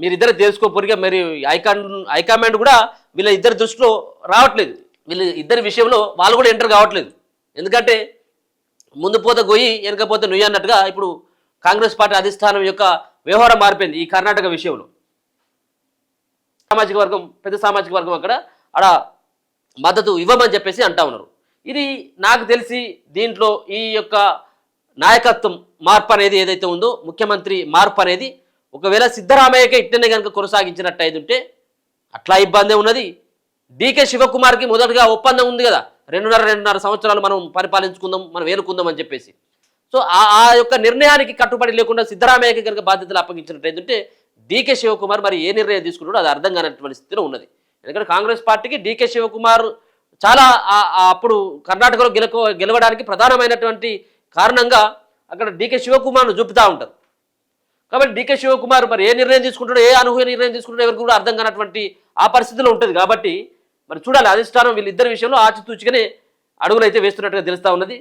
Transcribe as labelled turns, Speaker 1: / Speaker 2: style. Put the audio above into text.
Speaker 1: మీరిద్దరు తెలుసుకోపోరిగా మరి హైకమాండ్ కూడా వీళ్ళ ఇద్దరి దృష్టిలో రావట్లేదు. వీళ్ళ ఇద్దరి విషయంలో వాళ్ళు కూడా ఎంటర్ కావట్లేదు. ఎందుకంటే ముందు పోతే గొయ్యి వెనకపోతే నుయ్యి అన్నట్టుగా ఇప్పుడు కాంగ్రెస్ పార్టీ అధిష్టానం యొక్క వ్యవహారం మారిపోయింది ఈ కర్ణాటక విషయంలో. సామాజిక వర్గం, పెద్ద సామాజిక వర్గం అక్కడ మద్దతు ఇవ్వమని చెప్పేసి అంటా ఉన్నారు. ఇది నాకు తెలిసి దీంట్లో ఈ యొక్క నాయకత్వం మార్పు అనేది ఏదైతే ఉందో, ముఖ్యమంత్రి మార్పు అనేది ఒకవేళ సిద్ధరామయ్యకే ఇట్టనే కనుక కొనసాగించినట్టు అయితే ఉంటే అట్లా ఇబ్బందే ఉన్నది. డీకే శివకుమార్కి మొదటగా ఒప్పందం ఉంది కదా, 2.5 సంవత్సరాలు మనం పరిపాలించుకుందాం, మనం ఏలుకుందాం అని చెప్పేసి. సో ఆ యొక్క నిర్ణయానికి కట్టుబడి లేకుండా సిద్ధరామయ్యకి కనుక బాధ్యతలు అప్పగించినట్టయితే డీకే శివకుమార్ మరి ఏ నిర్ణయం తీసుకున్నాడో అది అర్థం కానటువంటి స్థితిలో ఉన్నది. ఎందుకంటే కాంగ్రెస్ పార్టీకి డీకే శివకుమార్ చాలా అప్పుడు కర్ణాటకలో గెలవడానికి ప్రధానమైనటువంటి కారణంగా అక్కడ డీకే శివకుమార్ను చూపుతూ ఉంటారు. కాబట్టి డీకే శివకుమార్ మరి ఏ నిర్ణయం తీసుకుంటాడో, ఏ అనూహ్య నిర్ణయం తీసుకుంటాడో ఎవరికి కూడా అర్థం కానటువంటి ఆ పరిస్థితిలో ఉంటుంది. కాబట్టి మరి చూడాలి, అధిష్టానం వీళ్ళిద్దరి విషయంలో ఆచితూచిగానే అడుగులు అయితే వేస్తున్నట్టుగా తెలుస్తూ ఉన్నది.